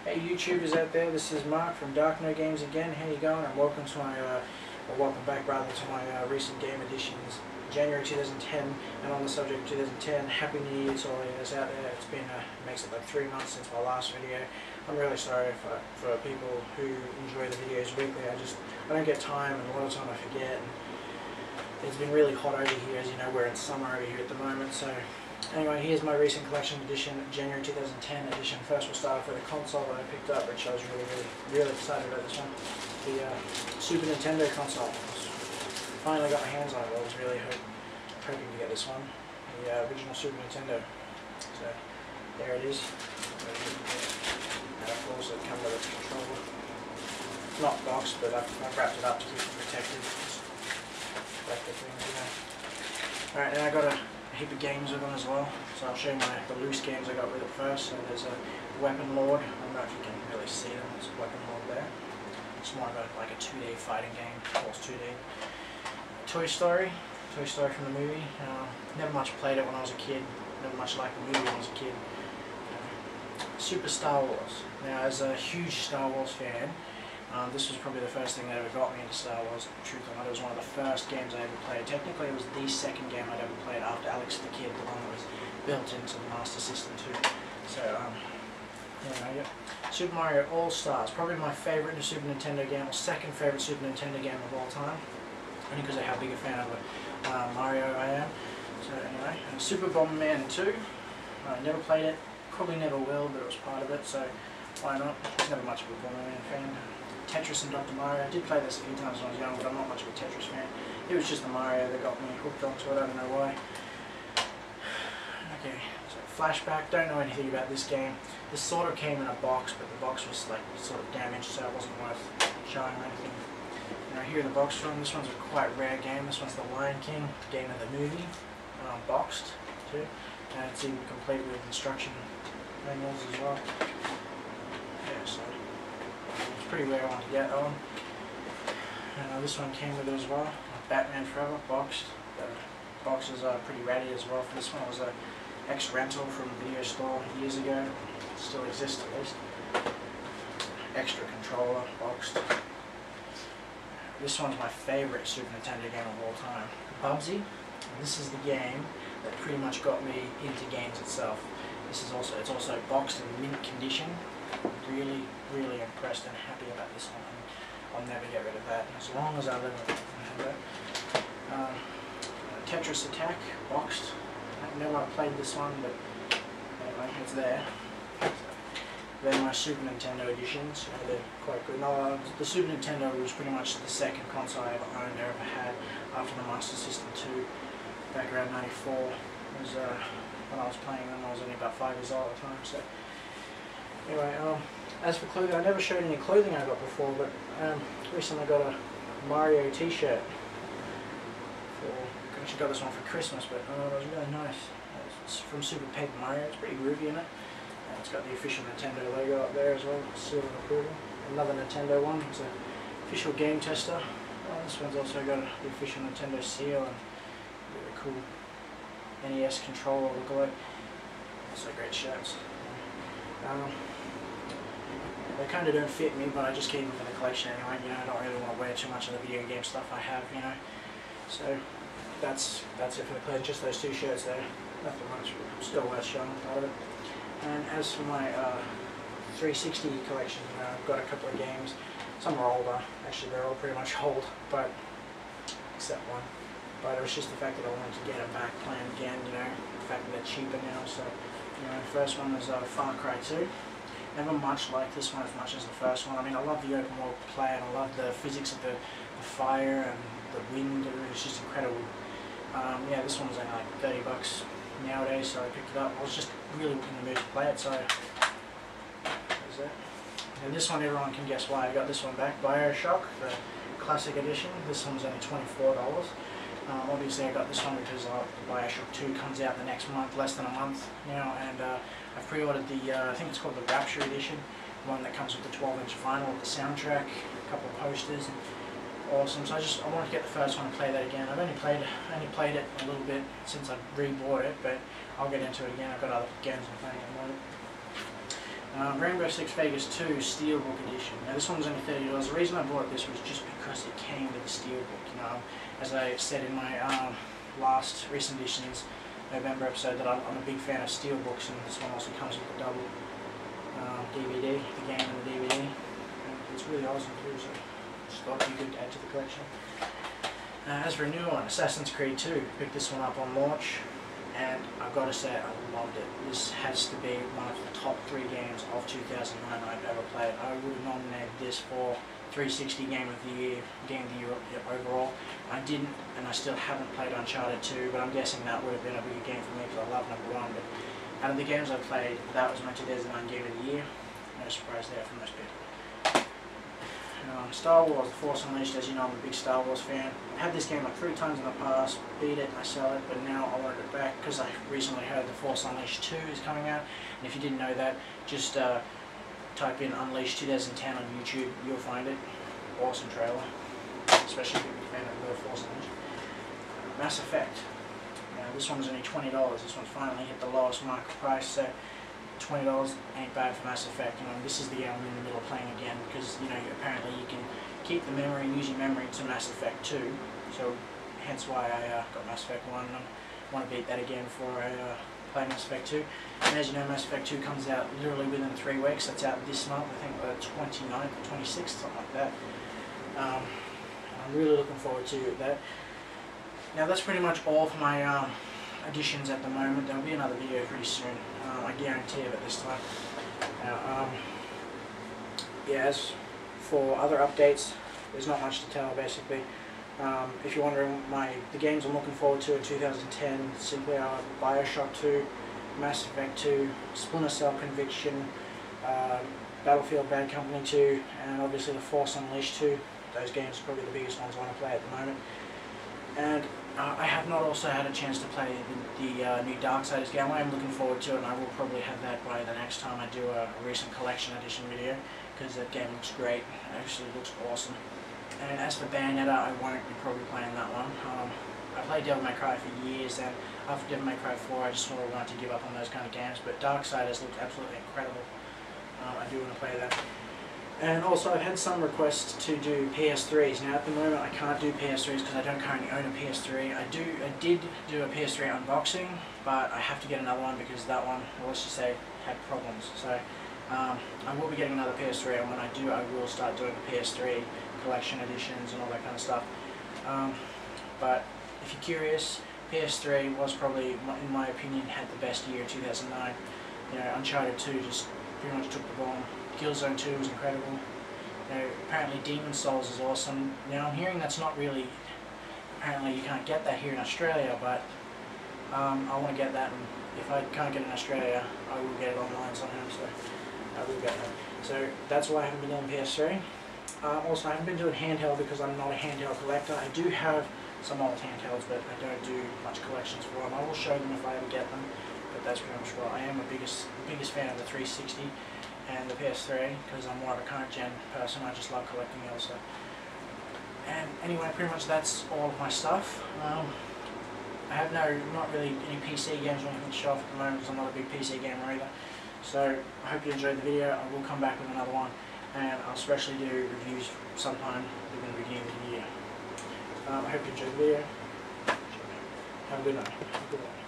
Hey YouTubers out there, this is Mark from Dark No Games again. How you going? And welcome to my, welcome back rather to my recent game editions, January 2010. And on the subject of 2010, Happy New Year to all you guys out there. It's been, makes it like 3 months since my last video. I'm really sorry for people who enjoy the videos weekly. I don't get time, and a lot of time I forget. And it's been really hot over here, as you know. We're in summer over here at the moment, so. Anyway, here's my recent collection edition, January 2010 edition. First we'll start off with a console that I picked up, which I was really excited about this one. The Super Nintendo console. Finally got my hands on it. I was really hoping to get this one. The original Super Nintendo. So, there it is. And of course it comes with a controller. Not boxed, but I've wrapped it up to keep it protected. Like the things, you know. Alright, and I got a heap of games with them as well, so I'll show you the loose games I got with it first. So there's a Weapon Lord. I don't know if you can really see them. There's a Weapon Lord there. It's more of like a 2D fighting game, of course 2D. Toy Story from the movie. Never much played it when I was a kid. Never much liked the movie when I was a kid. Super Star Wars. Now, as a huge Star Wars fan, this was probably the first thing that ever got me into Star Wars. Truth or not, it was one of the first games I ever played. Technically, it was the second game I'd ever played after Alex the Kid, the one that was built into the Master System too. So, yeah. Super Mario All-Stars, probably my favourite Super Nintendo game, or second favourite Super Nintendo game of all time. Only because of how big a fan of Mario I am. So anyway, Super Bomberman 2. I never played it, probably never will, but it was part of it, so why not? I was never much of a Bomberman fan. Tetris and Dr. Mario. I did play this a few times when I was young, but I'm not much of a Tetris fan. It was just the Mario that got me hooked onto it, I don't know why. Okay, so Flashback, don't know anything about this game. This sort of came in a box, but the box was like sort of damaged, so it wasn't worth showing or anything. Now here in the box from, this one's a quite rare game. This one's the Lion King, game of the movie, boxed too. And it's even complete with instruction manuals as well. Yeah, so it's a pretty rare one to get on. This one came with it as well. Batman Forever, boxed. The boxes are pretty ratty as well. For this one, it was a ex-rental from a video store years ago. It still exists at least. Extra controller, boxed. This one's my favourite Super Nintendo game of all time. Bubsy. And this is the game that pretty much got me into games itself. It's also boxed in mint condition. Really impressed and happy about this one. I'll never get rid of that as long as I live with it. Tetris Attack, boxed. I've never played this one, but anyway, it's there. They're my Super Nintendo editions. They're quite good. No, the Super Nintendo was pretty much the second console I ever owned or ever had after the Master System 2, back around '94. It was when I was playing them. I was only about 5 years old at the time. So anyway, as for clothing, I never showed any clothing I got before, but recently I got a Mario T-shirt. I actually got this one for Christmas, but it was really nice. It's from Super Paper Mario. It's pretty groovy in it. And it's got the official Nintendo logo up there as well, seal of approval. Another Nintendo one. It's an official game tester. This one's also got the official Nintendo seal and really cool NES controller lookalike. Also great shirts. They kind of don't fit me, but I just keep them for the collection anyway. You know, I don't really want to wear too much of the video game stuff I have, you know. So that's it for the collection. Just those two shirts there. Nothing much, but still worth showing part of it. And as for my 360 collection, I've got a couple of games. Some are older. Actually, they're all pretty much old, but except one. But it was just the fact that I wanted to get them back playing again. You know, the fact that they're cheaper now. So, you know, the first one was Far Cry 2. Never much like this one as much as the first one. I mean, I love the open world play, and I love the physics of the fire and the wind. It was just incredible. Yeah, this one was only like $30 nowadays, so I picked it up. I was just really in the mood to play it, so there's that. And this one, everyone can guess why I got this one back. BioShock, the classic edition. This one's only $24. Obviously I got this one because BioShock 2 comes out the next month, less than a month now, and I've pre-ordered the, I think it's called the Rapture edition, one that comes with the 12-inch vinyl with the soundtrack, a couple of posters. Awesome. So I wanted to get the first one and play that again. I've only played it a little bit since I re-bought it, but I'll get into it again. I've got other games I'm playing at the moment. Rainbow Six Vegas 2 Steelbook Edition. Now this one was only $30. The reason I bought this was just because it came with a Steelbook. You know, as I said in my last Recent Editions November episode, that I'm a big fan of Steelbooks, and this one also comes with a double DVD, the game and the DVD. And it's really awesome too, so just thought it'd be good to add to the collection. As for a new one, Assassin's Creed 2, picked this one up on launch, and I've got to say I loved it. This has to be one of the top 3 games of 2009 I've ever played. I would have nominated this for 360 Game of the Year overall. I didn't, and I still haven't played Uncharted 2, but I'm guessing that would have been a bigger game for me because I love number 1. But out of the games I've played, that was my 2009 Game of the Year. No surprise there for most people. Star Wars, The Force Unleashed. As you know, I'm a big Star Wars fan. I've had this game like 3 times in the past, beat it, I sell it, but now I wanted it back because I recently heard The Force Unleashed 2 is coming out. And if you didn't know that, just type in Unleashed 2010 on YouTube, you'll find it. Awesome trailer, especially if you're a big fan of The Force Unleashed. Mass Effect. Now, this one's only $20. This one's finally hit the lowest market price, so $20 ain't bad for Mass Effect. You know, this is the game I'm in the middle of playing again because, you know, apparently you can keep the memory and use your memory to Mass Effect 2. So hence why I got Mass Effect 1, and I want to beat that again before I play Mass Effect 2. And as you know, Mass Effect 2 comes out literally within 3 weeks. That's out this month, I think the 29th or 26th, something like that. I'm really looking forward to that. Now that's pretty much all for my additions at the moment. There'll be another video pretty soon, I guarantee it at this time. Now, yeah, as for other updates, there's not much to tell basically. If you're wondering, the games I'm looking forward to in 2010 simply are Bioshock 2, Mass Effect 2, Splinter Cell Conviction, Battlefield Bad Company 2, and obviously The Force Unleashed 2. Those games are probably the biggest ones I want to play at the moment. And I have not also had a chance to play the new Darksiders game. I am looking forward to it, and I will probably have that by the next time I do a recent collection edition video, because that game looks great. It actually looks awesome. And as for Bayonetta, I won't be probably playing that one. I played Devil May Cry for years, and after Devil May Cry 4 I just sort of wanted to give up on those kind of games, but Darksiders looks absolutely incredible. I do want to play that. And also I've had some requests to do PS3s. Now at the moment I can't do PS3s because I don't currently own a PS3. I did do a PS3 unboxing, but I have to get another one because that one, well, let's just say, had problems. So I will be getting another PS3, and when I do I will start doing the PS3 collection editions and all that kind of stuff. But if you're curious, PS3 was probably, in my opinion, had the best year, 2009. You know, Uncharted 2 just pretty much took the bomb. Killzone 2 was incredible. You know, apparently Demon's Souls is awesome. Now I'm hearing that's not really, apparently you can't get that here in Australia, but I want to get that, and if I can't get it in Australia, I will get it online somehow, so I will get that. So that's why I haven't been doing PS3. Also, I haven't been doing handheld because I'm not a handheld collector. I do have some old handhelds, but I don't do much collections for them. I will show them if I ever get them, but that's pretty much what I am. The biggest fan of the 360 and the PS3 because I'm more of a current gen person. I just love collecting also. And anyway, pretty much that's all of my stuff. I have not really any PC games or anything to show off at the moment because I'm not a big PC gamer either. So I hope you enjoyed the video. I will come back with another one, and I'll especially do reviews sometime within the beginning of the year. I hope you enjoyed the video. Have a good night. Have a good one.